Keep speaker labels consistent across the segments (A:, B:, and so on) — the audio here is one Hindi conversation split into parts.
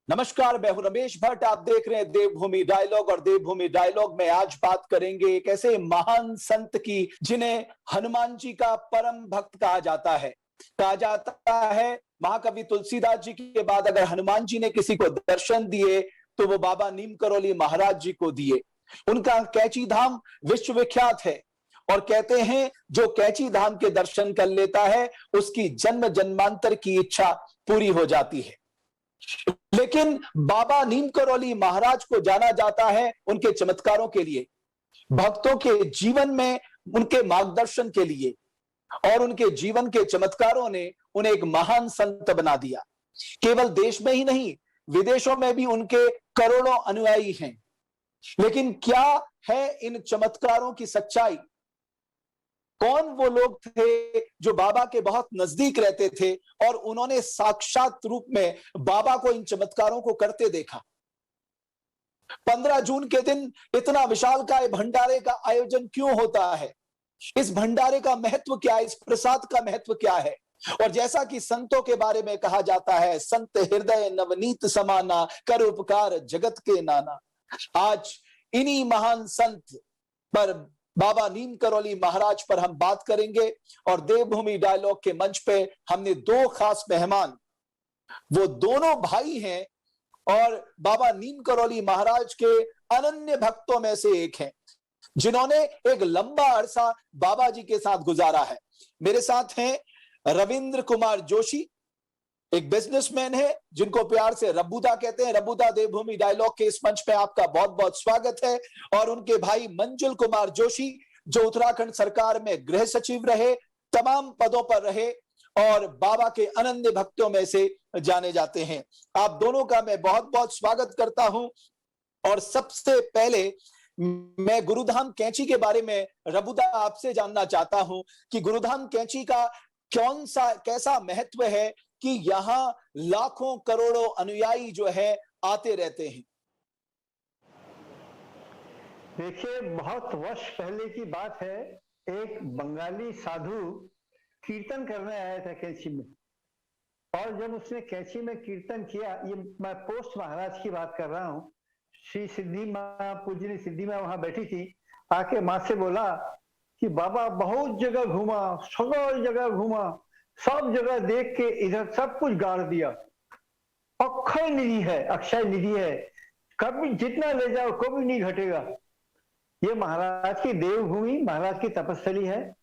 A: नमस्कार, मैं हूं रमेश भट्ट। आप देख रहे हैं देवभूमि डायलॉग और देवभूमि डायलॉग में आज बात करेंगे एक ऐसे महान संत की जिन्हें हनुमान जी का परम भक्त कहा जाता है। महाकवि तुलसीदास जी के बाद अगर हनुमान जी ने किसी को दर्शन दिए तो वो बाबा नीम करोली महाराज जी को दिए। उनका कैची धाम विश्वविख्यात है और कहते हैं जो कैची धाम के दर्शन कर लेता है उसकी जन्म जन्मांतर की इच्छा पूरी हो जाती है। लेकिन बाबा नीम करोली महाराज को जाना जाता है उनके चमत्कारों के लिए, भक्तों के जीवन में उनके मार्गदर्शन के लिए, और उनके जीवन के चमत्कारों ने उन्हें एक महान संत बना दिया। केवल देश में ही नहीं, विदेशों में भी उनके करोड़ों अनुयायी हैं। लेकिन क्या है इन चमत्कारों की सच्चाई? कौन वो लोग थे जो बाबा के बहुत नजदीक रहते थे और उन्होंने साक्षात रूप में बाबा को इन चमत्कारों को करते देखा? 15 जून के दिन इतना विशालकाय भंडारे का आयोजन क्यों होता है? इस भंडारे का महत्व क्या है? इस प्रसाद का महत्व क्या है? और जैसा कि संतों के बारे में कहा जाता है, संत हृदय नवनीत समाना, कर उपकार जगत के नाना। आज इन्हीं महान संत पर, बाबा नीम करोली महाराज पर हम बात करेंगे। और देवभूमि डायलॉग के मंच पे हमने दो खास मेहमान, वो दोनों भाई हैं और बाबा नीम करोली महाराज के अनन्य भक्तों में से एक हैं, जिन्होंने एक लंबा अरसा बाबा जी के साथ गुजारा है। मेरे साथ हैं रविंद्र कुमार जोशी, एक बिजनेसमैन है जिनको प्यार से रब्बूदा कहते हैं। रब्बूदा, देवभूमि डायलॉग के इस मंच पे आपका बहुत बहुत स्वागत है। और उनके भाई मंजुल कुमार जोशी, जो उत्तराखंड सरकार में गृह सचिव रहे, तमाम पदों पर रहे और बाबा के अनन्य भक्तों में से जाने जाते हैं। आप दोनों का मैं बहुत बहुत स्वागत करता हूं। और सबसे पहले मैं गुरुधाम कैंची के बारे में रब्बूदा आपसे जानना चाहता हूं कि गुरुधाम कैंची का कैसा महत्व है कि यहां लाखों करोड़ों अनुयायी जो है आते रहते हैं।
B: देखिए, बहुत वर्ष पहले की बात है, एक बंगाली साधु कीर्तन करने आया था कैंची में। और जब उसने कैंची में कीर्तन किया, ये मैं पोस्ट महाराज की बात कर रहा हूँ, श्री सिद्धि माँ, पूजनी सिद्धि माँ वहां बैठी थी। आके माँ से बोला कि बाबा बहुत जगह घूमा, सगल जगह घूमा, सब जगह देख के इधर सब कुछ गाड़ दिया। अक्षय निधि है, अक्षय निधि है, कभी जितना ले जाओ कभी नहीं घटेगा। ये महाराज की देवभूमि, महाराज की तपस्थली है।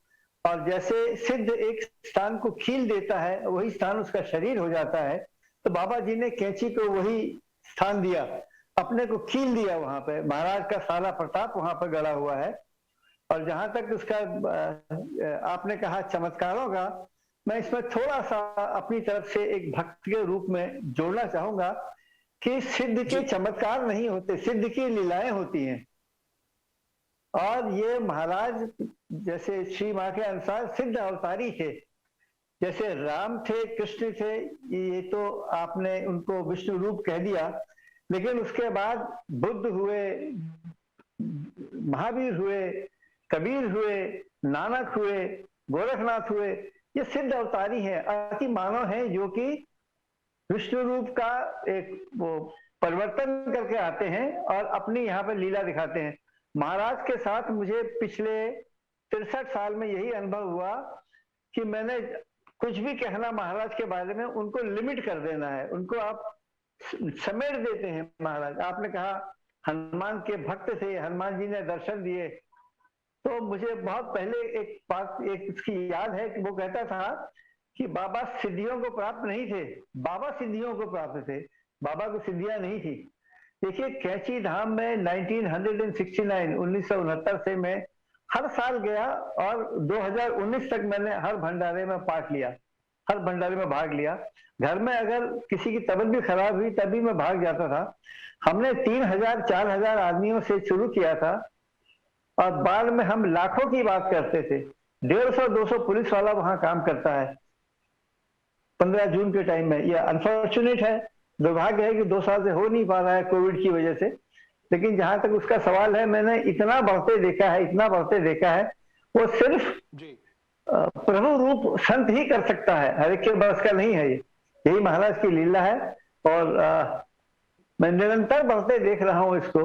B: और जैसे सिद्ध एक स्थान को खील देता है, वही स्थान उसका शरीर हो जाता है। तो बाबा जी ने कैंची को वही स्थान दिया, अपने को खील दिया। वहां पे महाराज का सारा प्रताप वहां पर गड़ा हुआ है। और जहां तक उसका आपने कहा चमत्कारों का, मैं इसमें थोड़ा सा अपनी तरफ से एक भक्त के रूप में जोड़ना चाहूंगा कि सिद्ध के चमत्कार नहीं होते, सिद्ध की लीलाएं होती हैं। और ये महाराज जैसे श्री माँ के अनुसार सिद्ध अवतारी थे। जैसे राम थे, कृष्ण थे, ये तो आपने उनको विष्णु रूप कह दिया। लेकिन उसके बाद बुद्ध हुए, महावीर हुए, कबीर हुए, नानक हुए, गोरखनाथ हुए। ये सिद्ध अवतारी हैं, अति मानव हैं, जो कि विष्णु रूप का एक वो परिवर्तन करके आते हैं और अपनी यहाँ पर लीला दिखाते हैं। महाराज के साथ मुझे पिछले 63 साल में यही अनुभव हुआ कि मैंने कुछ भी कहना महाराज के बारे में, उनको लिमिट कर देना है, उनको आप समेट देते हैं। महाराज, आपने कहा हनुमान के भक्त थे, हनुमान जी ने दर्शन दिए, तो मुझे बहुत पहले एक बात इसकी याद है कि वो कहता था कि बाबा सिद्धियों को प्राप्त नहीं थे, बाबा सिद्धियों को प्राप्त थे, बाबा को सिद्धियां नहीं थी। देखिए, कैंची धाम में 1969 से मैं हर साल गया और 2019 तक मैंने हर भंडारे में पार्ट लिया, हर भंडारे में भाग लिया। घर में अगर किसी की तबीयत भी खराब हुई तभी मैं भाग जाता था। हमने 3000-4000 आदमियों से शुरू किया था और बाद में हम लाखों की बात करते थे। 150-200 पुलिस वाला वहां काम करता है 15 जून के टाइम में। यह अनफॉर्चुनेट है, दुर्भाग्य है कि 2 साल से हो नहीं पा रहा है कोविड की वजह से। लेकिन जहां तक उसका सवाल है, मैंने इतना बढ़ते देखा है, इतना बढ़ते देखा है। वो सिर्फ प्रभु रूप संत ही कर सकता है, हर एक के बस का नहीं है। यही महाराज की लीला है। और मैं निरंतर बढ़ते देख रहा हूँ इसको।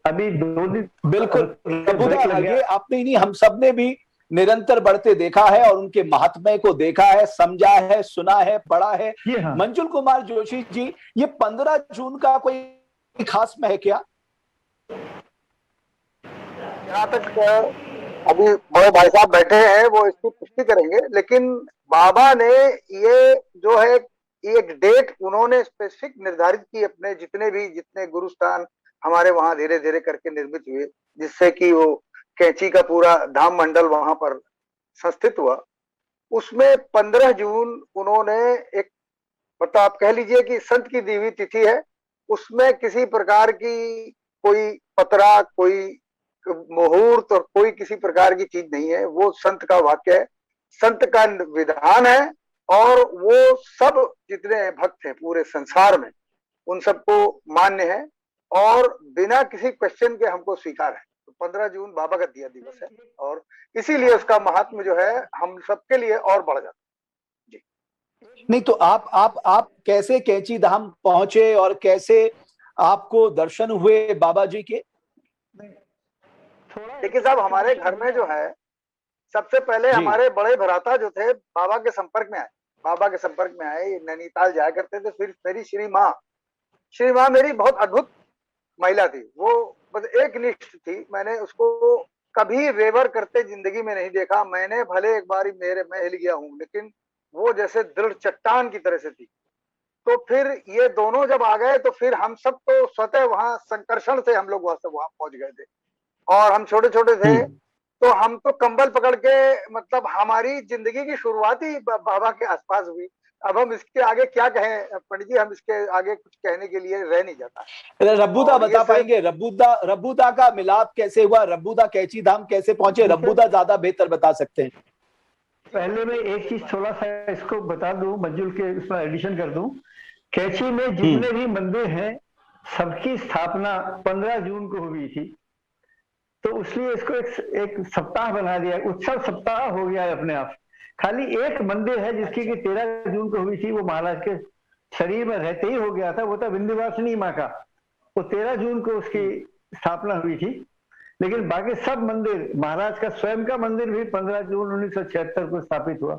B: अभी 2 दिन
A: बिल्कुल रब्बूदा, ये आपने ही नहीं, हम सब ने भी निरंतर बढ़ते देखा है और उनके महात्म्य को देखा है, समझा है, सुना है, पढ़ा है।
B: जी हाँ।
A: मंजुल कुमार जोशी जी, ये 15 जून का कोई खास में है क्या?
C: यहाँ तक अभी बड़े भाई साहब बैठे हैं, वो इसकी पुष्टि करेंगे, लेकिन बाबा ने ये जो है एक डेट उन्होंने स्पेसिफिक निर्धारित की अपने जितने गुरुस्थान हमारे वहां धीरे धीरे करके निर्मित हुए, जिससे कि वो कैंची का पूरा धाम मंडल वहां पर संस्थित हुआ। उसमें 15 जून उन्होंने एक, मतलब आप कह लीजिए कि संत की दी हुई तिथि है, उसमें किसी प्रकार की कोई पतरा, कोई मुहूर्त और कोई किसी प्रकार की चीज नहीं है। वो संत का वाक्य है, संत का विधान है, और वो सब जितने भक्त हैं पूरे संसार में उन सबको मान्य है और बिना किसी क्वेश्चन के हमको स्वीकार है। तो 15 जून बाबा का दिया दिवस है और इसीलिए उसका महात्म जो है हम सबके लिए और बढ़ जाता है। जी
A: नहीं तो आप कैसे कैंची धाम पहुंचे और कैसे आपको दर्शन हुए बाबा जी के?
C: देखिए साहब, हमारे घर में जो है सबसे पहले हमारे बड़े भ्राता जो थे बाबा के संपर्क में आए, नैनीताल जाया करते थे। फिर मेरी श्री माँ मेरी बहुत अद्भुत महिला थी, वो बस एक निष्ठ थी। मैंने उसको कभी वेवर करते जिंदगी में नहीं देखा। मैंने भले एक बार मैं हिल गया हूँ, लेकिन वो जैसे दृढ़ चट्टान की तरह से थी। तो फिर ये दोनों जब आ गए तो फिर हम सब तो स्वतः वहां संकर्षण से हम लोग वहां पहुंच गए थे। और हम छोटे छोटे थे तो हम तो कंबल पकड़ के, मतलब हमारी जिंदगी की शुरुआत ही बाबा के आसपास हुई। अब हम इसके आगे क्या कहें पंडित जी, हम इसके आगे कुछ कहने के लिए रह नहीं जाता।
A: रब्बूदा बता पाएंगे, रब्बूदा का मिलाप कैसे हुआ? रब्बूदा कैंची धाम कैसे पहुंचे? रब्बूदा ज्यादा बेहतर बता सकते हैं।
B: पहले मैं एक चीज थोड़ा सा इसको बता दूं, मंजुल के उसमें एडिशन कर दूं। कैंची में जितने भी मंदिर हैं सबकी स्थापना 15 जून को हुई थी, तो इसलिए इसको एक सप्ताह बना दिया, उत्सव सप्ताह हो गया है अपने आप। खाली एक मंदिर है जिसकी कि 13 जून को हुई थी, वो महाराज के शरीर में रहते ही हो गया था, वो था विंध्यवासिनी माँ का। वो 13 जून को उसकी स्थापना हुई थी। लेकिन बाकी सब मंदिर, महाराज का स्वयं का मंदिर भी 15 जून 1976 को स्थापित हुआ।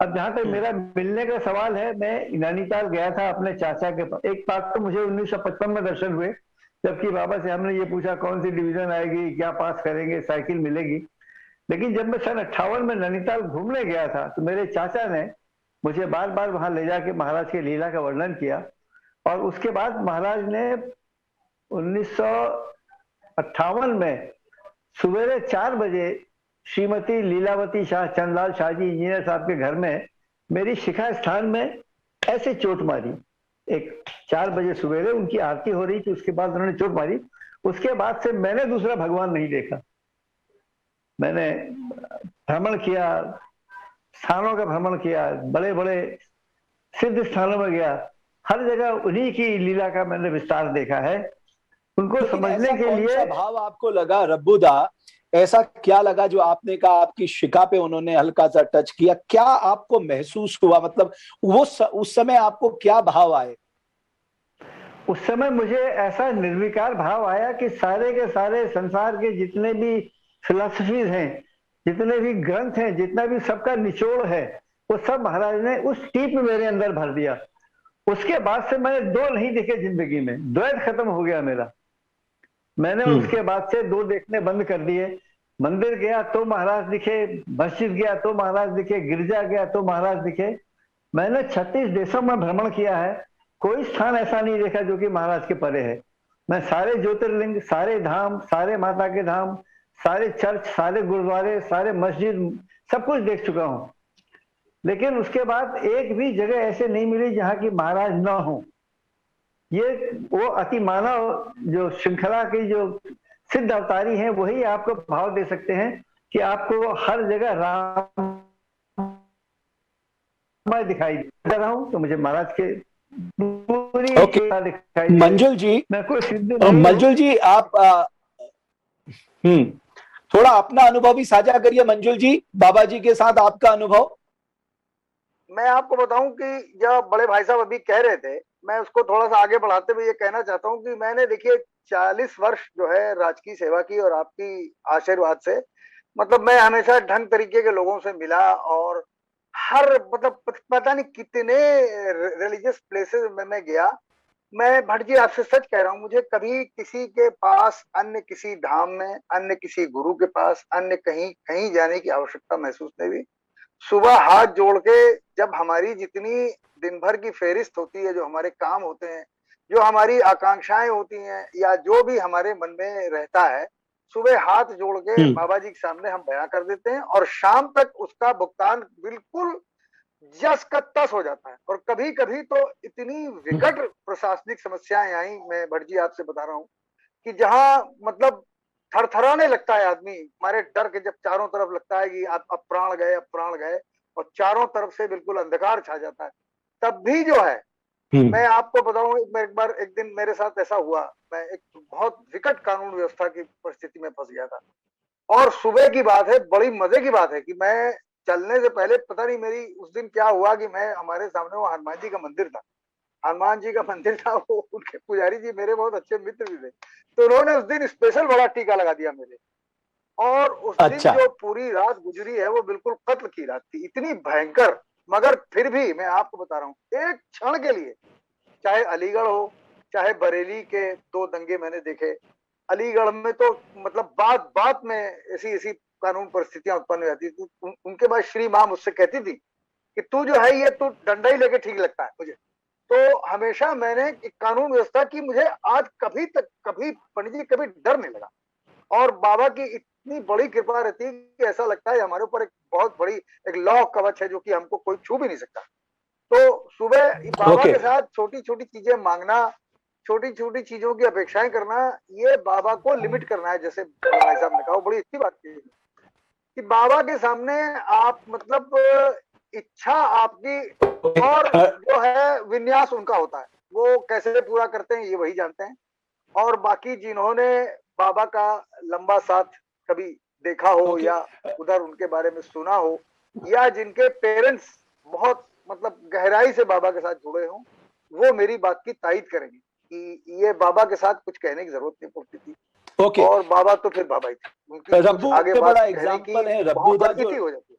B: अब जहां तक मेरा मिलने का सवाल है, मैं नैनीताल गया था अपने चाचा के पास। एक बात तो मुझे 1955 में दर्शन हुए, जबकि बाबा से हमने ये पूछा कौन सी डिवीजन आएगी, क्या पास करेंगे, साइकिल मिलेगी। लेकिन जब मैं सन 58 में नैनीताल घूमने गया था तो मेरे चाचा ने मुझे बार बार वहां ले जाके महाराज की लीला का वर्णन किया। और उसके बाद महाराज ने 1958 में सवेरे 4 बजे श्रीमती लीलावती शाह, चंदलाल शाह जी इंजीनियर साहब के घर में मेरी शिखा स्थान में ऐसे चोट मारी। एक 4 बजे सवेरे उनकी आरती हो रही थी, उसके बाद उन्होंने चोट मारी। उसके बाद से मैंने दूसरा भगवान नहीं देखा। मैंने भ्रमण किया, स्थानों का भ्रमण किया, बड़े बड़े सिद्ध स्थानों में गया, हर जगह उन्हीं की लीला का मैंने विस्तार देखा है। उनको समझने के लिए
A: भाव आपको लगा रब्बूदा, ऐसा क्या लगा जो आपने कहा आपकी शिखा पे उन्होंने हल्का सा टच किया? क्या आपको महसूस हुआ? मतलब वो उस समय आपको क्या भाव आए?
B: उस समय मुझे ऐसा निर्विकार भाव आया कि सारे के सारे संसार के जितने भी फिलॉसफीज हैं, जितने भी ग्रंथ हैं, जितना भी सबका निचोड़ है, वो सब महाराज ने उस टीप में मेरे अंदर भर दिया। उसके बाद से मैंने 2 नहीं देखे जिंदगी में, द्वैत खत्म हो गया मेरा। मैंने उसके बाद से 2 देखने बंद कर दिए। मंदिर गया तो महाराज दिखे, मस्जिद गया तो महाराज दिखे, गिरजा गया तो महाराज दिखे। मैंने 36 देशों में भ्रमण किया है, कोई स्थान ऐसा नहीं देखा जो कि महाराज के परे है। मैं सारे ज्योतिर्लिंग, सारे धाम, सारे माता के धाम, सारे चर्च, सारे गुरुद्वारे, सारे मस्जिद, सब कुछ देख चुका हूं। लेकिन उसके बाद एक भी जगह ऐसे नहीं मिली जहां की महाराज ना हो। ये वो अति मानव जो श्रृंखला की जो सिद्ध अवतारी हैं, वही आपको भाव दे सकते हैं कि आपको हर जगह राम दिखाई दे रहा हूं। तो मुझे महाराज के पूरी दिखाई।
A: मंजुल जी,
B: मैं कोई सिद्ध नहीं।
A: मंजुल जी आप थोड़ा अपना अनुभव भी साझा करिए मंजुल जी, बाबा जी के साथ आपका अनुभव।
C: मैं आपको बताऊं कि जब बड़े भाई साहब अभी कह रहे थे, मैं उसको थोड़ा सा आगे बढ़ाते हुए ये कहना चाहता हूँ कि मैंने देखिए 40 वर्ष जो है राजकीय सेवा की, और आपकी आशीर्वाद से मतलब मैं हमेशा ढंग तरीके के लोगों से मिला, और हर मतलब पता नहीं कितने रिलीजियस प्लेसेस में मैं गया। मैं भट्ट जी आपसे सच कह रहा हूँ, मुझे कभी किसी के पास, अन्य किसी धाम में, अन्य किसी गुरु के पास, अन्य कहीं कहीं जाने की आवश्यकता महसूस नहीं हुई। सुबह हाथ जोड़ के जब हमारी जितनी दिन भर की फेरिस्त होती है, जो हमारे काम होते हैं, जो हमारी आकांक्षाएं होती हैं, या जो भी हमारे मन में रहता है, सुबह हाथ जोड़ के बाबा जी के सामने हम बयां कर देते हैं, और शाम तक उसका भुगतान बिल्कुल जस का तस हो जाता है। और कभी कभी तो इतनी विकट प्रशासनिक समस्याएं आई, मैं भट्ट जी आपसे बता रहा हूँ, कि जहां मतलब थरथराने लगता है आदमी हमारे डर के, जब चारों तरफ लगता है कि अब प्राण गए, अब प्राण गए, और चारों तरफ से बिल्कुल अंधकार छा जाता है, तब भी जो है, मैं आपको बताऊं, एक बार एक दिन मेरे साथ ऐसा हुआ, मैं एक बहुत विकट कानून व्यवस्था की परिस्थिति में फंस गया था। और सुबह की बात है, बड़ी मजे की बात है कि मैं चलने से पहले, पता नहीं मेरी उस दिन क्या हुआ, कि मैं, हमारे सामने वो हनुमान जी का मंदिर था, हनुमान जी का मंदिर था, वो उनके पुजारी जी मेरे बहुत अच्छे मित्र भी थे, तो उन्होंने उस दिन स्पेशल बड़ा टीका लगा दिया मेरे। और उस दिन जो पूरी रात गुजरी है वो बिल्कुल कत्ल की रात थी, इतनी भयंकर। मगर फिर भी मैं आपको बता रहा हूँ, एक क्षण के लिए, चाहे अलीगढ़ हो, चाहे बरेली के 2 दंगे मैंने देखे, अलीगढ़ में तो मतलब बात बात में ऐसी ऐसी कानून परिस्थितियां उत्पन्न हो जाती थी। उनके बाद श्री मां मुझसे कहती थी कि तू जो है, ये तू डंडा ही लेके ठीक लगता है मुझे। तो हमेशा मैंने कानून व्यवस्था की, मुझे आज कभी तक, कभी पंडित जी, कभी डर नहीं लगा। और बाबा की इतनी बड़ी कृपा रहती है कि ऐसा लगता है हमारे ऊपर एक बहुत बड़ी एक लौ कवच है, जो कि हमको कोई छू भी नहीं सकता। तो सुबह बाबा के साथ छोटी छोटी चीजें मांगना, छोटी छोटी चीजों की अपेक्षाएं करना, ये बाबा को लिमिट करना है। जैसे भाई साहब ने कहा, बड़ी अच्छी बात की कि बाबा के सामने आप मतलब इच्छा आपकी, और जो है विन्यास उनका होता है, वो कैसे पूरा करते हैं ये वही जानते हैं। और बाकी जिन्होंने बाबा का लंबा साथ कभी देखा हो, या उधर उनके बारे में सुना हो, या जिनके पेरेंट्स बहुत मतलब गहराई से बाबा के साथ जुड़े हों, वो मेरी बात की तायीद करेंगे कि ये बाबा के साथ कुछ कहने की जरूरत नहीं पड़ती थी। और बाबा तो फिर बाबा ही थे,
A: रब्बू
C: आगे
A: के
C: बात
A: बड़ा
C: कहने की
A: एग्जाम्पल है
C: बहुत
A: रब्बूदा,
C: हो जाती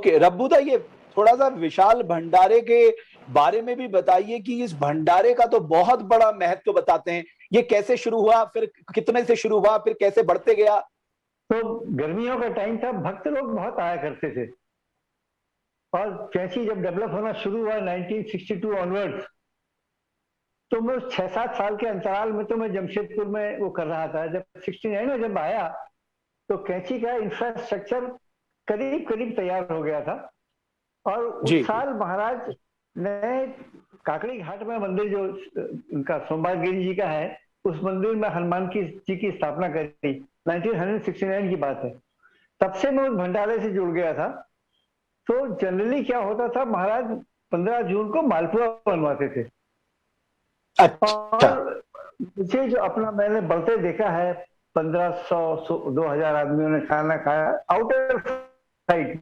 C: है।
A: रब्बूदा ये थोड़ा सा विशाल भंडारे के बारे में भी बताइए कि इस भंडारे का तो बहुत बड़ा महत्व बताते हैं। ये कैसे शुरू हुआ, फिर कितने से शुरू हुआ, फिर कैसे बढ़ते गया?
B: तो गर्मियों का टाइम था, भक्त लोग बहुत आया करते थे, और कैंची जब डेवलप होना शुरू हुआ 1962 ऑनवर्ड्स, तो मैं 6-7 साल के अंतराल में तो मैं जमशेदपुर में वो कर रहा था। जब 69 में जब आया, तो कैंची का इंफ्रास्ट्रक्चर करीब करीब तैयार हो गया था। और उस साल महाराज ने काकड़ी घाट में मंदिर, जो उनका सोमवार गिरी जी का है, उस मंदिर में हनुमान जी की स्थापना करी। 1969 की बात है। तब से मैं उस भंडारे से जुड़ गया था। तो जनरली क्या होता था, महाराज 15 जून को मालपुआ बनवाते थे। और मुझे जो अपना मैंने बढ़ते देखा है, 1500-2000 आदमियों ने खाना खाया आउटर साइड।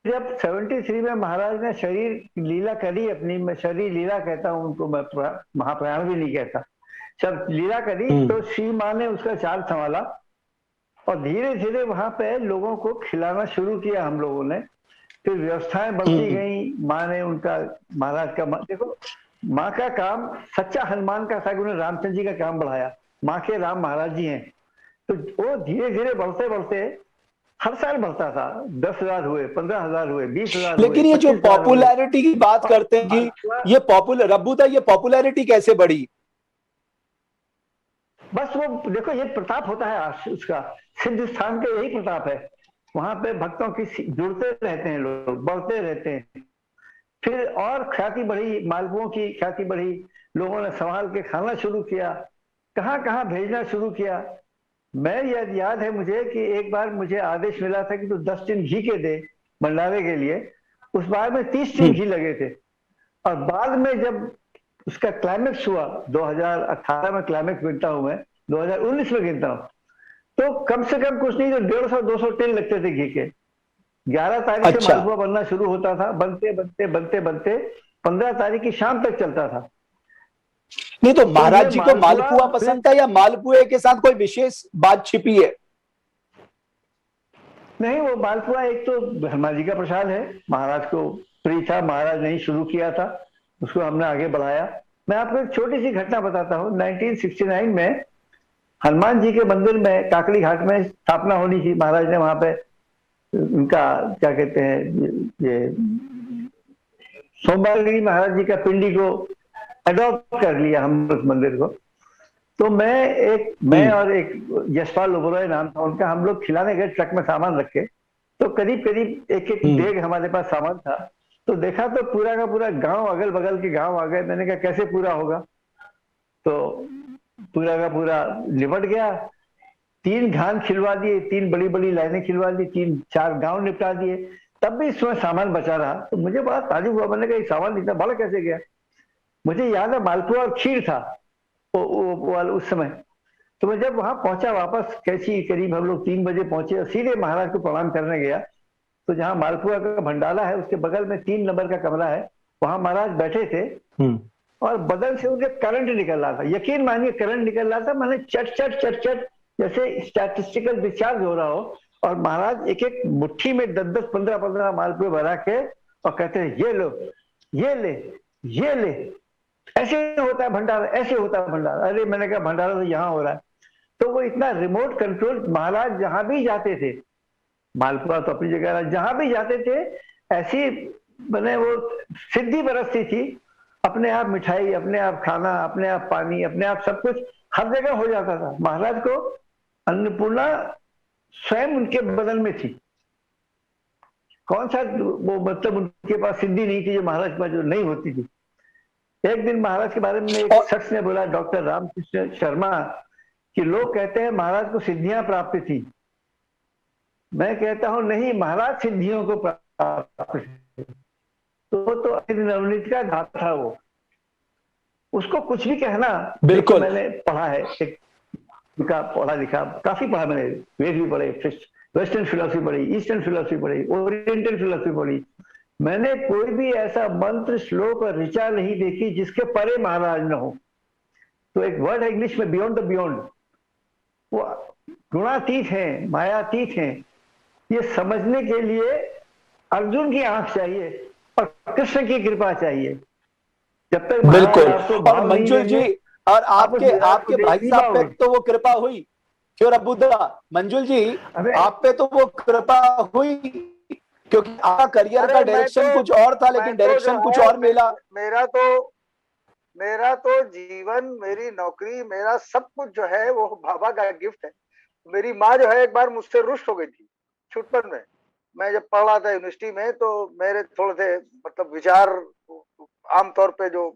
B: जब 73 में महाराज ने शरीर लीला करी अपनी, मैं शरीर लीला कहता हूँ उनको, मैं महाप्रयाण भी नहीं कहता, जब लीला करी तो श्री मां ने उसका चाल संभाला, और धीरे धीरे वहां पे लोगों को खिलाना शुरू किया हम लोगों ने। फिर व्यवस्थाएं बढ़ती गई, माँ ने उनका, महाराज का, देखो माँ का काम सच्चा हनुमान का था कि उन्होंने रामचंद्र जी का काम बढ़ाया। माँ के राम महाराज जी हैं, तो वो धीरे धीरे बढ़ते बढ़ते हर साल बढ़ता था। 10,000 हुए, 15,000 हुए, 20,000 हुए।
A: लेकिन ये जो पॉपुलैरिटी की बात करते हैं कि ये रब्बूदा, ये पॉपुलैरिटी कैसे बढ़ी?
B: बस वो देखो, ये प्रताप होता है उसका, सिद्ध स्थान का यही प्रताप है। वहां पे भक्तों की जुड़ते रहते हैं लोग, बढ़ते रहते हैं। फिर और ख्याति बढ़ी, मालपुओं की ख्याति बढ़ी, लोगों ने संभाल के खाना शुरू किया, कहाँ कहाँ भेजना शुरू किया। मैं याद है मुझे कि एक बार मुझे आदेश मिला था कि तू 10 टिन घी के दे भंडारे के लिए। उस बार में 30 टिन घी लगे थे। और बाद में जब उसका क्लाइमेक्स हुआ, 2018 में क्लाइमेक्स गिनता हूं मैं, 2019 में गिनता हूं, तो कम से कम कुछ नहीं तो 150-200 टिन लगते थे घी के। 11 तारीख से
A: अच्छा।
B: मालपुआ बनना शुरू होता था, बनते बनते बनते बनते 15 तारीख की शाम तक चलता था।
A: नहीं तो
B: तो
A: महाराज
B: ये
A: जी को मालपुआ
B: फिर
A: पसंद था या मालपुए के साथ कोई विशेष बात छिपी है?
B: नहीं, वो मालपुआ एक तो हनुमान जी का प्रसाद है, महाराज को प्रिय था, महाराज ने ही शुरू किया था, उसको हमने आगे बढ़ाया। मैं आपको एक छोटी सी घटना बताता हूँ। 1969 में हनुमान जी के मंदिर में काकड़ी घाट में स्थापना होनी थी। महाराज ने वहां पे उनका क्या कहते हैं, ये सोमवारगिरी महाराज जी का पिंडी को अडॉप्ट कर लिया हम उस मंदिर को। तो मैं और एक यशपाल ओबरॉय नाम था उनका, हम लोग खिलाने गए ट्रक में सामान रख के। तो करीब करीब एक एक बैग हमारे पास सामान था। तो देखा तो पूरा का पूरा गांव, अगल बगल के गांव आ गए। मैंने कहा कैसे पूरा होगा? तो पूरा का पूरा निपट गया। 3 घान खिलवा दिए, 3 बड़ी बड़ी लाइनें खिलवा दी, 3-4 गांव निपटा दिए, तब भी इसमें सामान बचा रहा। तो मुझे बड़ा ताजुब हुआ। मैंने कहा ये सामान इतना बड़ा कैसे गया? मुझे याद है मालपुआ और खीर था उस समय। तो मैं जब वहां पहुंचा वापस, कैसी करीब हम लोग 3 बजे पहुंचे और सीधे महाराज को प्रणाम करने गया। तो जहां मालपुआ का भंडारा है उसके बगल में 3 नंबर का कमरा है, वहां महाराज बैठे थे और बदन से उनके करंट निकल रहा था। यकीन मानिए करंट निकल रहा था। मैंने चट चट चट चट जैसे स्टैटिस्टिकल डिस्चार्ज हो रहा हो। और महाराज एक एक मुट्ठी में 10-10, 15-15 मालपुए भरा के और कहते हैं ये लो, ये ले, ये ले। ऐसे होता है भंडारा, ऐसे होता है भंडारा। अरे मैंने कहा भंडारा तो यहाँ हो रहा है। तो वो इतना रिमोट कंट्रोल, महाराज जहां भी जाते थे, मालपुआ तो अपनी जगह, जहां भी जाते थे ऐसी मैंने वो सिद्धि बरसती थी। अपने आप मिठाई, अपने आप खाना, अपने आप पानी, अपने आप सब कुछ हर जगह हो जाता था। महाराज को अन्नपूर्णा स्वयं उनके बदन में थी। कौन सा वो मतलब उनके पास सिद्धि नहीं थी जो महाराज के पास जो नहीं होती थी। एक दिन महाराज के बारे में एक शख्स ने बोला, डॉक्टर रामकृष्ण शर्मा, कि लोग कहते हैं महाराज को सिद्धियां प्राप्त थी। मैं कहता हूं नहीं, महाराज सिद्धियों को प्राप्त थे। तो नवनीत का घात था वो, उसको कुछ भी कहना।
A: बिल्कुल।
B: मैंने पढ़ा है, एक उनका पढ़ा लिखा काफी पढ़ा मैंने, वेद भी पढ़े, वेस्टर्न फिलोसफी पढ़ी, ईस्टर्न फिलोसफी पढ़ी, ओरिएंटल फिलोसफी पढ़ी। मैंने कोई भी ऐसा मंत्र, श्लोक और ऋचा नहीं देखी जिसके परे महाराज न हो। तो एक वर्ड है इंग्लिश में, बियॉन्ड द बियॉन्ड। वो गुणातीत हैं, मायातीत हैं। ये समझने के लिए अर्जुन की आंख चाहिए और कृष्ण की कृपा चाहिए। जब तक
A: बिल्कुल।
B: आपको
A: और
B: भाव नहीं
A: मंजुल जी,
B: देंगे,
A: और
B: आप उस विराट
A: आपके
B: को
A: भाई
B: देख नहीं
A: साहब पे
B: पाओगे।
A: तो वो कृपा हुई, क्यों अबुद्धा मंजुल जी,
B: अरे
A: आप पे तो वो कृपा हुई, क्योंकि आपका करियर का डायरेक्शन कुछ और था, लेकिन डायरेक्शन कुछ और मिला।
C: मेरा तो जीवन, मेरी नौकरी, मेरा सब कुछ जो है वो बाबा का गिफ्ट है। मेरी माँ जो है एक बार मुझसे रुष्ट हो गई थी छुटपन में। मैं जब पढ़ रहा था यूनिवर्सिटी में, तो मेरे थोड़े से मतलब विचार आमतौर पे जो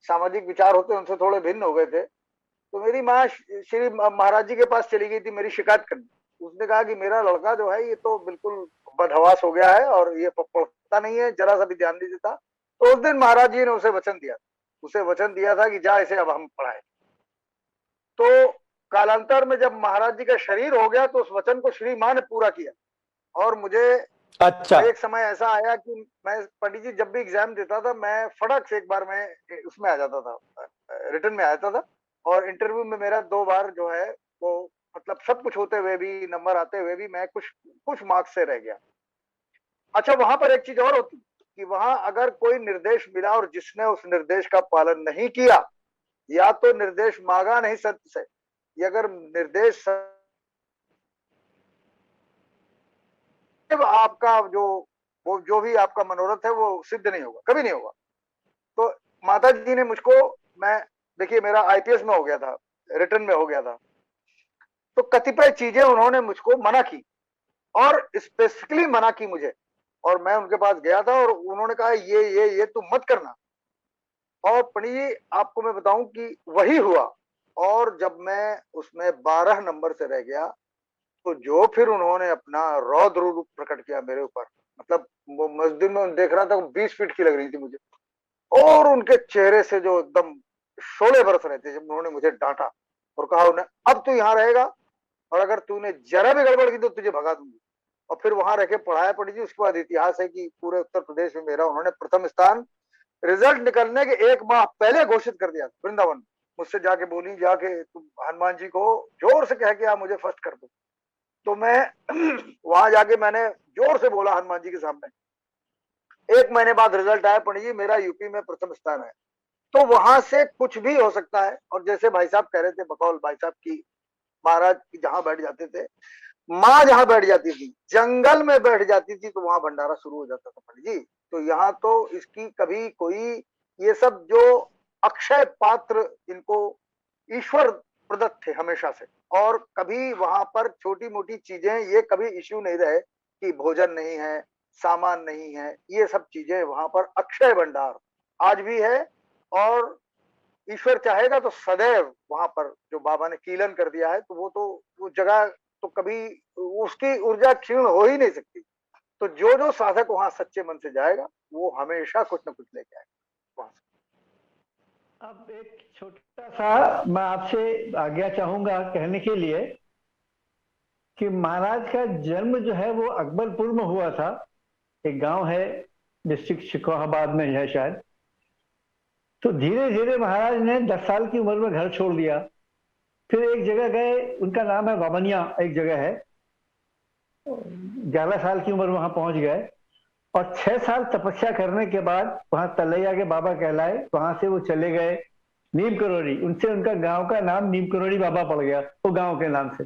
C: सामाजिक विचार होते हैं उनसे थोड़े भिन्न हो गए थे। तो मेरी माँ श्री महाराज जी के पास चली गई थी मेरी शिकायत करने। उसने कहा कि मेरा लड़का जो है ये तो बिल्कुल बदहवास हो गया है और ये पढ़ता नहीं है, जरा सा भी ध्यान नहीं देता। तो उस दिन महाराज जी ने उसे वचन दिया था कि जा इसे अब हम पढ़ाए। तो कालांतर में जब महाराज जी का शरीर हो गया तो उस वचन को श्री माँ ने पूरा किया। और मुझे
A: अच्छा।
C: एक समय ऐसा आया कि मैं, पंडित जी जब भी एग्जाम देता था, मैं फटक से एक बार मैं उसमें आ जाता था, रिटर्न में आ जाता था। और इंटरव्यू में मेरा 2 बार जो है वो मतलब सब कुछ होते हुए भी, नंबर आते हुए भी मैं कुछ मार्क्स से रह गया। अच्छा, वहां पर एक चीज और होती कि वहां अगर कोई निर्देश मिला और जिसने उस निर्देश का पालन नहीं किया, या तो निर्देश मांगा नहीं संत से, या अगर निर्देश आपका जो भी आपका मनोरथ है वो सिद्ध नहीं होगा, कभी नहीं होगा। तो माता जी ने मुझको, मैं देखिए मेरा आईपीएस में हो गया था, रिटर्न में हो गया था, तो कतिपय चीजें उन्होंने मुझको मना की और स्पेसिफिकली मना की मुझे। और मैं उनके पास गया था और उन्होंने कहा ये तुम मत करना। और पंडित जी आपको मैं बताऊं कि वही हुआ। और जब मैं उसमें 12 नंबर से रह गया, तो जो फिर उन्होंने अपना रौद्र रूप प्रकट किया मेरे ऊपर, मतलब वो मस्जिद में देख रहा था, 20 फीट की लग रही थी मुझे। और उनके चेहरे से जो एकदम शोले बरस रहे थे जब उन्होंने मुझे डांटा और कहा उन्हें, अब तू यहाँ रहेगा और अगर तूने जरा भी गड़बड़ की तो तुझे भगा दूंगी। और फिर वहां रह के पढ़ाया पंडित जी। उसके बाद इतिहास है कि पूरे उत्तर प्रदेश में मेरा उन्होंने प्रथम स्थान रिजल्ट निकलने के 1 माह पहले घोषित कर दिया वृंदावन। मुझसे जाके बोली, जाके तुम हनुमान जी को जोर से कह के आप मुझे फर्स्ट कर दो। तो मैं वहां जाके मैंने जोर से बोला हनुमान जी के सामने। 1 महीने बाद रिजल्ट आया, पंडित जी मेरा यूपी में प्रथम स्थान है। तो वहां से कुछ भी हो सकता है। और जैसे भाई साहब कह रहे थे, बकौल भाई साहब की, महाराज जहां बैठ जाते थे, माँ जहां बैठ जाती थी, जंगल में बैठ जाती थी, तो वहां भंडारा शुरू हो जाता था पंडित जी। तो यहाँ तो इसकी कभी कोई, ये सब जो अक्षय पात्र इनको ईश्वर प्रदत्त थे हमेशा से। और कभी वहां पर छोटी मोटी चीजें ये कभी इश्यू नहीं रहे कि भोजन नहीं है, सामान नहीं है, ये सब चीजें वहां पर अक्षय भंडार आज भी है। और ईश्वर चाहेगा तो सदैव वहां पर जो बाबा ने कीलन कर दिया है, तो वो जगह तो कभी उसकी ऊर्जा क्षीण हो ही नहीं सकती। तो जो जो साधक वहां सच्चे मन से जाएगा वो हमेशा कुछ न कुछ लेके आएगा वहां से।
B: अब एक छोटा सा मैं आपसे आज्ञा चाहूंगा कहने के लिए कि महाराज का जन्म जो है वो अकबरपुर में हुआ था। एक गांव है, डिस्ट्रिक्ट शिकोहाबाद में है शायद। तो धीरे धीरे महाराज ने 10 साल की उम्र में घर छोड़ दिया। फिर एक जगह गए, उनका नाम है वामनिया, एक जगह है। 11 साल की उम्र वहां पहुंच गए और 6 साल तपस्या करने के बाद वहां तलैया के बाबा कहलाए। वहां से वो चले गए नीम करोड़ी। उनसे उनका गांव का नाम नीम करोड़ी बाबा पड़ गया, वो गांव के नाम से।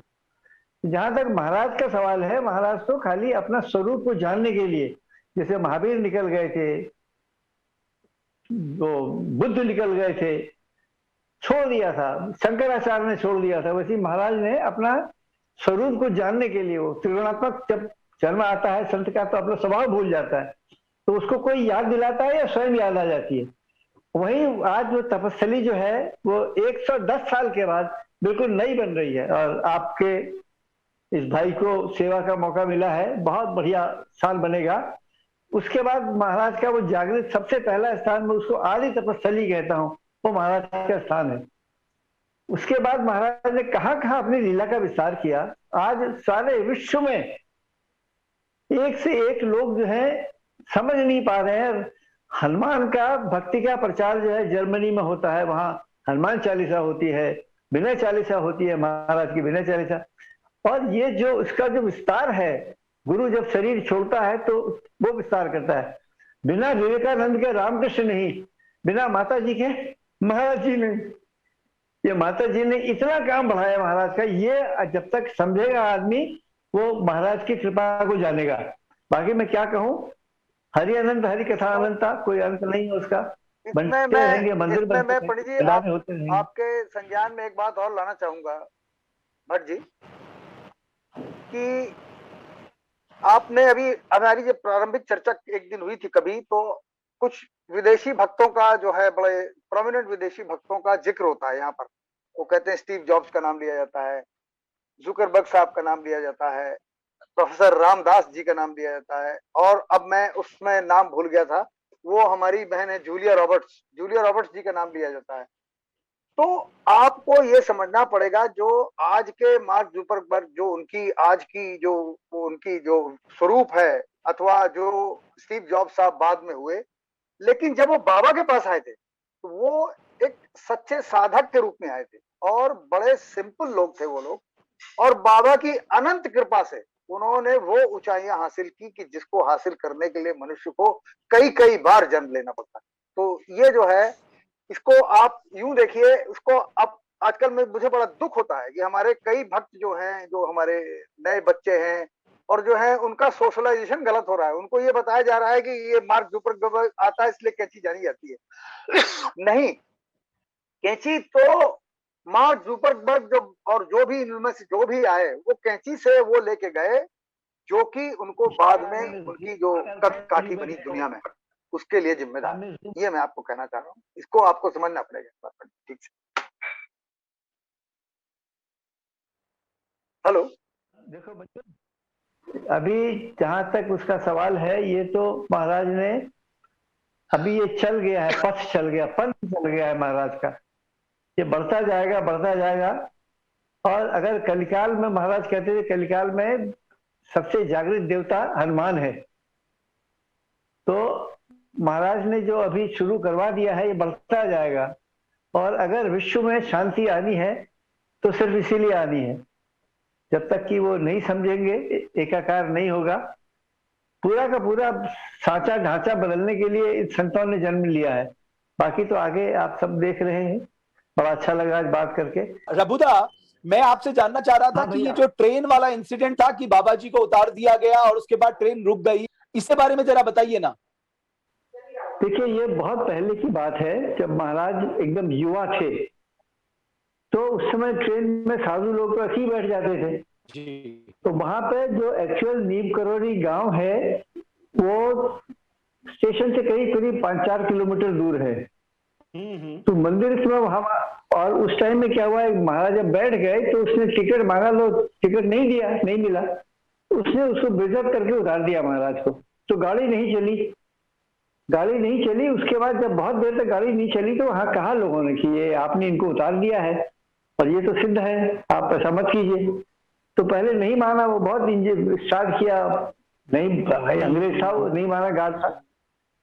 B: जहां तक महाराज का सवाल है, महाराज तो खाली अपना स्वरूप को जानने के लिए, जैसे महावीर निकल गए थे, वो बुद्ध निकल गए थे, छोड़ दिया था, शंकराचार्य ने छोड़ दिया था, वैसे महाराज ने अपना स्वरूप को जानने के लिए, वो त्रिगुणात्मक जब जन्म आता है संत का तो अपना स्वभाव भूल जाता है, तो उसको कोई याद दिलाता है या स्वयं याद आ जाती है। वही आज जो तपस्या जो है वो 110 साल के बाद बिल्कुल नई बन रही है। और आपके इस भाई को सेवा का मौका मिला है, बहुत बढ़िया साल बनेगा। उसके बाद महाराज का वो जागृत सबसे पहला स्थान, मैं उसको आदि तपस्थली कहता हूँ, वो महाराज का स्थान है। उसके बाद महाराज ने कहाँ कहाँ अपनी लीला का विस्तार किया। आज सारे विश्व में एक से एक लोग जो है समझ नहीं पा रहे हैं। हनुमान का भक्ति का प्रचार जो है जर्मनी में होता है, वहां हनुमान चालीसा होती है, विनय चालीसा होती है, महाराज की विनय चालीसा। और ये जो इसका जो विस्तार है, गुरु जब शरीर छोड़ता है तो वो विस्तार करता है। बिना विवेकानंद के रामकृष्ण नहीं, बिना माता जी के महाराज जी नहीं। ये माता जी ने इतना काम बढ़ाया महाराज का, ये जब तक समझेगा आदमी वो महाराज की कृपा को जानेगा। बाकी मैं क्या कहूँ, हरि अनंत हरि कथा अनंता, कोई अंत नहीं है उसका। बनते रहेंगे मंदिर,
C: मैं पंडित जी आपके संज्ञान में एक बात और लाना चाहूंगा भट्ट जी, कि आपने अभी हमारी जो प्रारंभिक चर्चा एक दिन हुई थी कभी, तो कुछ विदेशी भक्तों का जो है, बड़े प्रोमिनेंट विदेशी भक्तों का जिक्र होता है यहाँ पर। वो कहते हैं स्टीव जॉब्स का नाम लिया जाता है, जुकरबर्ग साहब का नाम लिया जाता है, प्रोफेसर रामदास जी का नाम लिया जाता है, और अब मैं उसमें नाम भूल गया था, वो हमारी बहन है जूलिया रॉबर्ट्स जी का नाम लिया जाता है। तो आपको ये समझना पड़ेगा, जो आज के मार्क जुकरबर्ग, जो उनकी आज की जो उनकी जो स्वरूप है, अथवा जो स्टीव जॉब्स साहब बाद में हुए, लेकिन जब वो बाबा के पास आए थे तो वो एक सच्चे साधक के रूप में आए थे और बड़े सिंपल लोग थे वो लोग। और बाबा की अनंत कृपा से उन्होंने वो ऊंचाइयां हासिल की कि जिसको हासिल करने के लिए मनुष्य को कई कई बार जन्म लेना पड़ता है। तो ये जो है, इसको आप यूं देखिए, उसको अब आजकल में मुझे बड़ा दुख होता है कि हमारे कई भक्त जो हैं, जो हमारे नए बच्चे हैं, और जो है उनका सोशलाइजेशन गलत हो रहा है। उनको ये बताया जा रहा है कि ये मार्क जुकरबर्ग आता है इसलिए कैंची जानी जाती है। नहीं, कैंची तो मार्क जुकरबर्ग जो और जो भी इनमें से जो भी आए, वो कैंची से वो लेके गए, जो कि उनको बाद में उनकी जो कद काठी बनी दुनिया में, उसके लिए जिम्मेदार। ये मैं आपको कहना चाह रहा हूँ, इसको आपको समझना पड़ेगा। ठीक से, हेलो,
B: देखो बच्चों, अभी जहां तक उसका सवाल है, ये तो महाराज ने अभी ये चल गया है, पथ चल गया, पंथ चल गया है महाराज का। ये बढ़ता जाएगा, बढ़ता जाएगा। और अगर कलिकाल में, महाराज कहते थे कलिकाल में सबसे जागृत देवता हनुमान है। तो महाराज ने जो अभी शुरू करवा दिया है ये बढ़ता जाएगा, और अगर विश्व में शांति आनी है तो सिर्फ इसीलिए आनी है। जब तक कि वो नहीं समझेंगे, एकाकार नहीं होगा, पूरा का पूरा साचा ढांचा बदलने के लिए इन संतों ने जन्म लिया है। बाकी तो आगे आप सब देख रहे हैं। बड़ा अच्छा लगा आज बात करके।
A: रबुदा, मैं आपसे जानना चाह रहा था
B: हाँ
A: कि ये
B: भैया।
A: जो ट्रेन वाला इंसिडेंट था कि बाबा जी को उतार दिया गया और उसके बाद ट्रेन रुक गई, इसके बारे में जरा बताइए ना।
B: देखिए, ये बहुत पहले की बात है, जब महाराज एकदम युवा थे। तो उस समय ट्रेन में साधु लोग तो ऐसे ही बैठ जाते थे।
A: जी।
B: तो वहां पे जो एक्चुअल नीम करोड़ी गांव है वो स्टेशन से करीब करीब 5-4 किलोमीटर दूर है। तो मंदिर में वहां, और उस टाइम में क्या हुआ, महाराज जब बैठ गए तो उसने टिकट मांगा, लो टिकट नहीं दिया, नहीं मिला। उसने उसको बेइज्जत करके उतार दिया महाराज को। तो गाड़ी नहीं चली, गाड़ी नहीं चली। उसके बाद जब बहुत देर तक गाड़ी नहीं चली तो वहां कहा लोगों ने कि ये आपने इनको उतार दिया है और ये तो सिद्ध है, आप ऐसा मत कीजिए। तो पहले नहीं माना, वो बहुत स्टार्ट किया, नहीं भाई अंग्रेज था वो, नहीं माना, गार्ड था।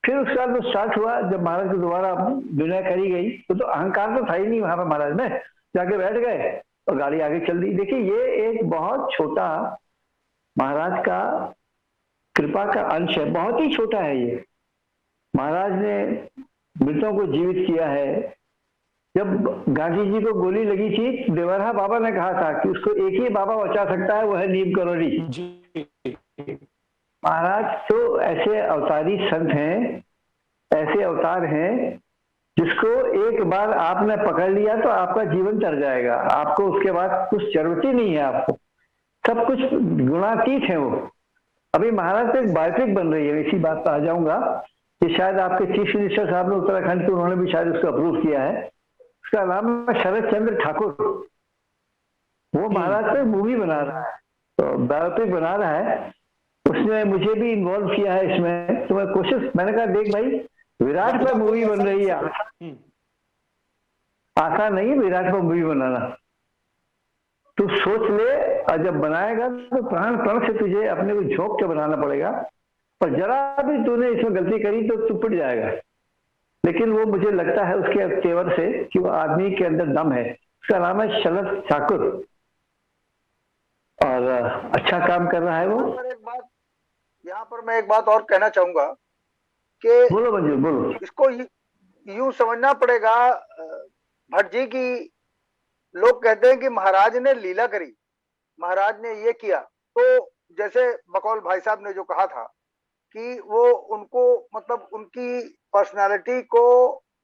B: फिर उसके बाद वो स्टार्ट हुआ, जब महाराज को दोबारा दुनिया करी गई तो अहंकार तो था ही नहीं वहां पर महाराज में, जाके बैठ गए और गाड़ी आगे चल दी। देखिए, ये एक बहुत छोटा महाराज का कृपा का अंश है, बहुत ही छोटा है ये। महाराज ने मृतों को जीवित किया है। जब गांधी जी को गोली लगी थी, देवरहा बाबा ने कहा था कि उसको एक ही बाबा बचा सकता है, वो है नीम करोड़ी। महाराज तो ऐसे अवतारी संत हैं, ऐसे अवतार हैं, जिसको एक बार आपने पकड़ लिया तो आपका जीवन तर जाएगा। आपको उसके बाद कुछ जरूरत ही नहीं है, आपको सब कुछ गुणातीत है वो। अभी महाराज से एक बायोपिक बन रही है, इसी बात पर आ जाऊंगा कि शायद आपके चीफ मिनिस्टर साहब ने उत्तराखंड के, उन्होंने भी शायद उसको अप्रूव किया है। उसका नाम है शरद चंद्र ठाकुर। वो महाराज पे मूवी बना रहा है, तो बायोपिक बना रहा है। उसने मुझे भी इन्वॉल्व किया है इसमें। तो मैं कोशिश, मैंने कहा देख भाई, विराट पर मूवी बन रही है, आसान नहीं है विराट पर मूवी बनाना। तू सोच ले, और जब बनाएगा तो प्राण प्राण से तुझे अपने को झोंक के बनाना पड़ेगा। और जरा भी तूने इसमें गलती करी तो तू पिट जाएगा। लेकिन वो मुझे लगता है उसके तेवर से कि वो आदमी के अंदर दम है। उसका नाम है शरद ठाकुर और अच्छा काम कर रहा है वो।
C: यहाँ पर मैं एक बात और कहना चाहूंगा कि
B: बोलो मंजूर, बोलो।
C: इसको यूं समझना पड़ेगा भट्ट जी की, लोग कहते हैं कि महाराज ने लीला करी, महाराज ने ये किया। तो जैसे बकौल भाई साहब ने जो कहा था कि वो उनको, मतलब उनकी पर्सनालिटी को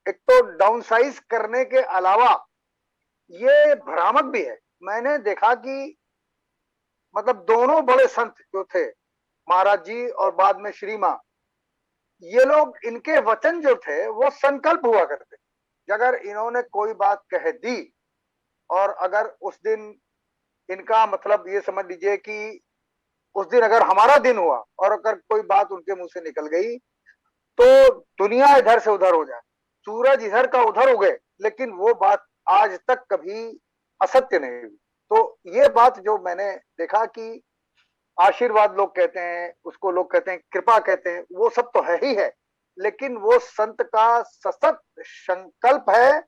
C: एक तो डाउनसाइज करने के अलावा ये भ्रामक भी है। मैंने देखा कि मतलब दोनों बड़े संत जो थे, महाराज जी और बाद में श्री मां, ये लोग, इनके वचन जो थे वो संकल्प हुआ करते। अगर इन्होंने कोई बात कह दी और अगर उस दिन इनका, मतलब ये समझ लीजिए कि उस दिन अगर हमारा दिन हुआ और अगर कोई बात उनके मुंह से निकल गई तो दुनिया इधर से उधर हो जाए, सूरज इधर का उधर उगे, लेकिन वो बात आज तक कभी असत्य नहीं हुई। तो ये बात जो मैंने देखा कि आशीर्वाद लोग कहते हैं, उसको लोग कहते हैं कृपा कहते हैं, वो सब तो है ही है, लेकिन वो संत का सशक्त संकल्प है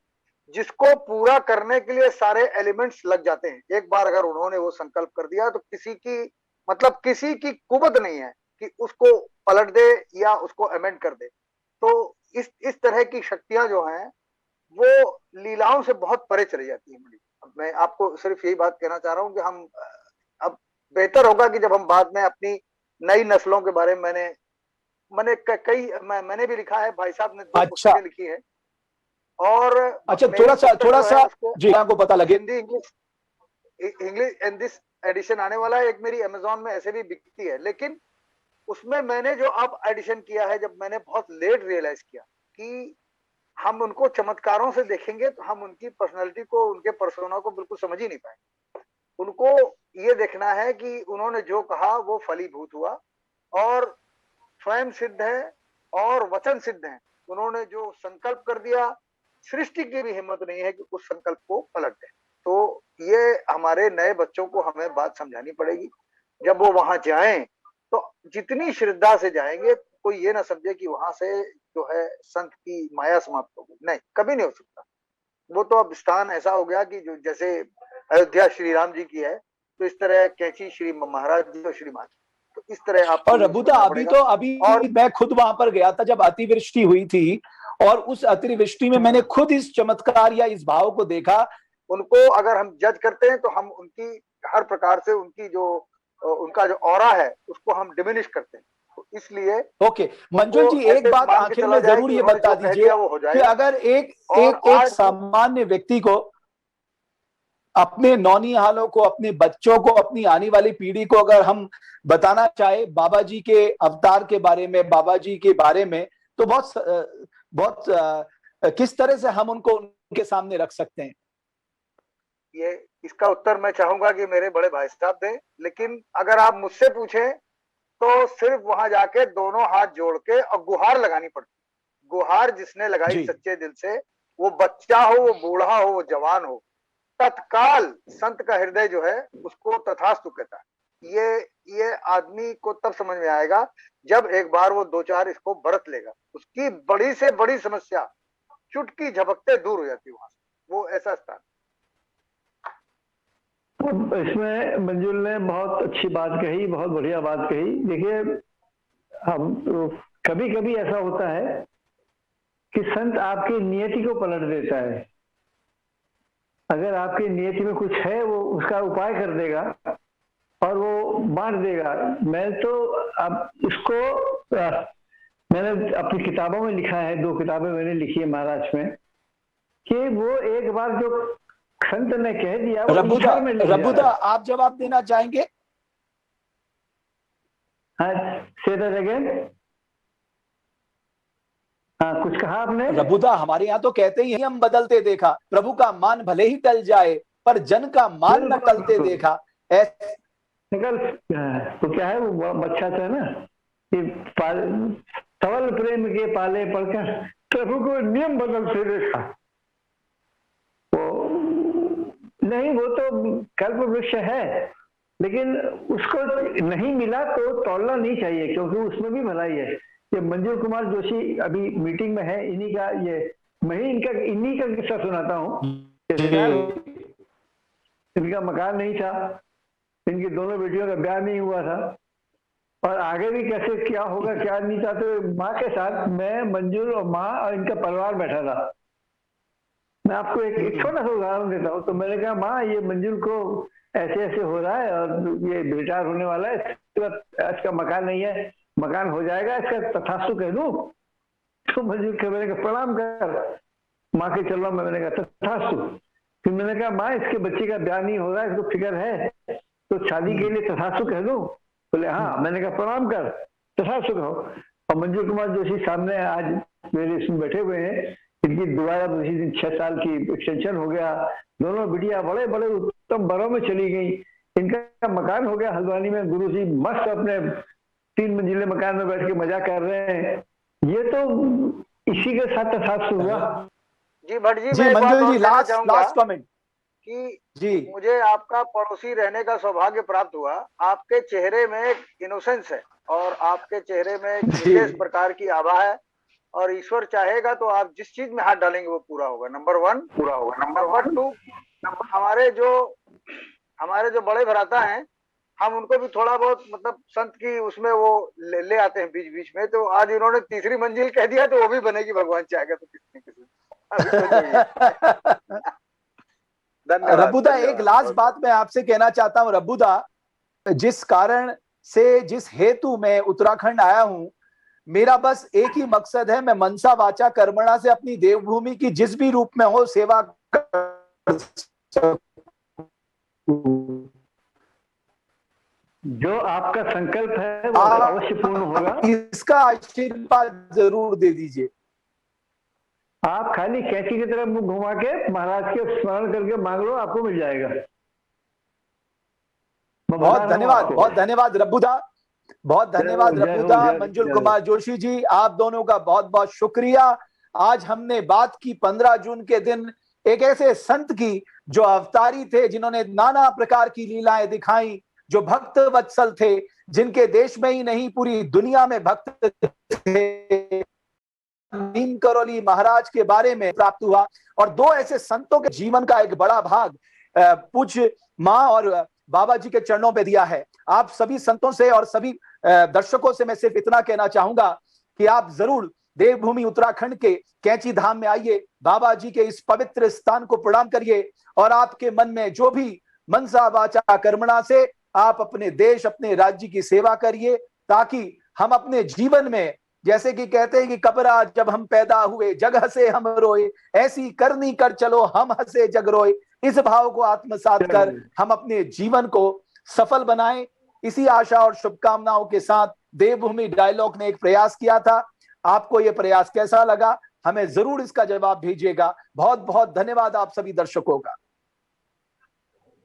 C: जिसको पूरा करने के लिए सारे एलिमेंट्स लग जाते हैं। एक बार अगर उन्होंने वो संकल्प कर दिया तो किसी की, मतलब किसी की कुबत नहीं है कि उसको पलट दे या उसको अमेंड कर दे। तो इस तरह की शक्तियां जो हैं वो लीलाओं से बहुत परे चली जाती है। मैं आपको सिर्फ यही बात कहना चाह रहा हूं कि हम अब बेहतर होगा कि जब हम बाद में अपनी नई नस्लों के बारे में, मैंने भी लिखा है, भाई साहब ने 2 पुस्तकें लिखी है। और
A: अच्छा, थोड़ा सा जी आपको पता लगे,
C: Hindi English and this edition आने वाला है। एक मेरी अमेज़न में ऐसे भी बिकती है, लेकिन उसमें मैंने जो अब एडिशन किया है, जब मैंने बहुत लेट रियलाइज किया कि हम उनको चमत्कारों से देखेंगे तो हम उनकी पर्सनालिटी को, उनके पर्सोना को बिल्कुल समझ ही नहीं पाएंगे। उनको ये देखना है कि उन्होंने जो कहा वो फलीभूत हुआ और स्वयं सिद्ध है और वचन सिद्ध है। उन्होंने जो संकल्प कर दिया, सृष्टि की भी हिम्मत नहीं है कि उस संकल्प को पलट दे। तो ये हमारे नए बच्चों को हमें बात समझानी पड़ेगी। जब वो वहां जाएं तो जितनी श्रद्धा से जाएंगे, कोई ये ना समझे कि वहां से जो है संत की माया समाप्त हो गई, नहीं, कभी नहीं हो सकता। वो तो अब स्थान ऐसा हो गया कि जो जैसे अयोध्या श्री राम जी की है, तो इस तरह कैची श्री महाराज जी और श्री मान, तो इस तरह आपको
A: और रबुदा अभी
C: और
A: मैं खुद वहां पर गया था जब अतिवृष्टि हुई थी, और उस अतिवृष्टि में मैंने खुद इस चमत्कार या इस भाव को देखा।
C: उनको अगर हम जज करते हैं तो हम उनकी हर प्रकार से उनकी जो उनका जो ऑरा है उसको हम डिमिनिश करते हैं, तो इसलिए
A: ओके मंजुल जी, एक बात आखिर में जरूर ये बता दीजिए कि अगर एक सामान्य व्यक्ति को अपने नौनिहालों को, अपने बच्चों को, अपनी आने वाली पीढ़ी को अगर हम बताना चाहे बाबा जी के अवतार के बारे में, बाबा जी के बारे में, तो बहुत किस तरह से हम उनको उनके सामने रख सकते हैं?
C: ये इसका उत्तर मैं चाहूंगा कि मेरे बड़े भाई साहब दें, लेकिन अगर आप मुझसे पूछें तो सिर्फ वहां जाके दोनों हाथ जोड़ के और गुहार लगानी पड़ती। गुहार जिसने लगाई सच्चे दिल से, वो बच्चा हो, वो बूढ़ा हो, वो जवान हो, तत्काल संत का हृदय जो है उसको तथास्तु कहता है। ये आदमी को तब समझ में आएगा जब एक बार वो दो चार इसको बरत लेगा, उसकी बड़ी से बड़ी समस्या चुटकी झपकते दूर हो जाती है वहां से। वो ऐसा स्थान।
B: इसमें मंजुल ने बहुत अच्छी बात कही, बहुत बढ़िया बात कही। देखिए, हम कभी कभी ऐसा होता है कि संत आपकी नियति को पलट देता है। अगर आपकी नियति में कुछ है वो उसका उपाय कर देगा और वो बांट देगा। मैं तो अब इसको मैंने अपनी किताबों में लिखा है, 2 किताबें मैंने लिखी है महाराज में, कि वो एक बार जो संत ने कह दिया वो
A: रबुदा आप जवाब देना चाहेंगे?
B: हाँ, से दैट अगेन। हाँ, कुछ कहा आपने?
A: रबुदा, हमारे यहाँ तो कहते ही हम बदलते देखा, प्रभु का मान भले ही टल जाए पर जन का मान न टलते देखा।
B: निकल तो क्या है वो बच्चा था ना कि सबल प्रेम के पाले पढ़कर प्रभु को नियम बदलते देखा। वो नहीं, वो तो कल्प वृक्ष है, लेकिन उसको नहीं मिला तो तोड़ना नहीं चाहिए, क्योंकि उसमें भी भलाई है। ये मंजूर कुमार जोशी अभी मीटिंग में है, इन्हीं का मैं इन्हीं का किस्सा सुनाता हूँ। इनका मकान नहीं था, इनकी दोनों बेटियों का ब्याह नहीं हुआ था, और आगे भी कैसे क्या होगा क्या नहीं था। तो माँ के साथ मैं, मंजूर और माँ और इनका परिवार बैठा था। मैं आपको एक छोटा सा उदाहरण देता हूँ। तो मैंने कहा, माँ ये मंजूर को ऐसे ऐसे हो रहा है और ये रिटायर होने वाला है, इसका मकान नहीं है, मकान हो जाएगा, इसका तथास्तु कह दूं? तो मंजूर के मैंने कहा प्रणाम कर। माँ के चल रहा हूँ, मैंने कहा तथास्तु। फिर मैंने कहा, माँ इसके बच्चे का ब्याह नहीं हो रहा है, इसको फिक्र है, तो शादी के लिए तथास्तु कह दूं? बोले हाँ। मैंने कहा प्रणाम कर, तथास्तु कहो। और मंजूर कुमार जोशी सामने आज मेरे इसमें बैठे हुए हैं। इनकी दोबारा उसी दिन 6 साल की एक्सटेंशन हो गया। दोनों बिटिया बड़े बड़े उत्तम बरों में चली गई। इनका मकान हो गया हल्द्वानी में। गुरु जी मस्त अपने 3 मंजिले मकान में बैठ के मजा कर रहे हैं। ये तो इसी के साथ तथास्तु हुआ।
C: जी भट्ट जी,
A: मैं मंजूर जी लास्ट कमेंट
C: कि
A: जी,
C: मुझे आपका पड़ोसी रहने का सौभाग्य प्राप्त हुआ। आपके चेहरे में एक इनोसेंस है और आपके चेहरे में एक विशेष प्रकार की आभा है, और ईश्वर चाहेगा तो आप जिस चीज में हाथ डालेंगे वो पूरा होगा। नंबर 1 पूरा होगा। नंबर 2, हमारे जो बड़े भ्राता हैं, हम उनको भी थोड़ा बहुत मतलब संत की उसमें वो ले आते हैं बीच बीच में। तो आज इन्होंने 3री मंजिल कह दिया, तो वो भी बनेगी भगवान चाहेगा तो किसी धन्यवाद।
A: रबुदा, एक लास्ट बात मैं आपसे कहना चाहता हूँ। रबुदा, जिस कारण से, जिस हेतु मैं उत्तराखंड आया हूँ, मेरा बस एक ही मकसद है, मैं मनसा वाचा कर्मणा से अपनी देवभूमि की जिस भी रूप में हो सेवा कर
B: जो आपका संकल्प है वो अवश्य पूर्ण होगा।
A: इसका आशीर्वाद जरूर दे दीजिए।
B: आप खाली कैंची की तरफ मुंह घुमा के महाराज के स्मरण करके मांग लो, आपको मिल जाएगा।
A: बहुत धन्यवाद रबुदा, बहुत धन्यवाद रबुदा। मंजुल कुमार जोशी जी, आप दोनों का बहुत बहुत शुक्रिया। आज हमने बात की 15 जून के दिन एक ऐसे संत की जो अवतारी थे, जिन्होंने नाना प्रकार की लीलाएं दिखाई, जो भक्त वत्सल थे, जिनके देश में ही नहीं पूरी दुनिया में भक्त थे, नीम करोली महाराज के बारे में प्राप्त हुआ। और दो ऐसे संतों के जीवन का एक बड़ा भाग पूज्य माँ और बाबा जी के चरणों पे दिया है। आप सभी संतों से और सभी दर्शकों से मैं सिर्फ इतना कहना चाहूंगा कि आप जरूर देवभूमि उत्तराखंड के कैंची धाम में आइए, बाबा जी के इस पवित्र स्थान को प्रणाम करिए और आपके मन में जो भी मनसा वाचा कर्मणा से आप अपने देश, अपने राज्य की सेवा करिए, ताकि हम अपने जीवन में, जैसे कि कहते हैं कि कबरा जब हम पैदा हुए जग हंसे हम रोए, ऐसी करनी कर चलो हम हंसे जग रोए। इस भाव को आत्मसात कर हम अपने जीवन को सफल बनाएं। इसी आशा और शुभकामनाओं के साथ देवभूमि डायलॉग ने एक प्रयास किया था। आपको यह प्रयास कैसा लगा, हमें जरूर इसका जवाब भेजिएगा। बहुत बहुत धन्यवाद आप सभी दर्शकों का।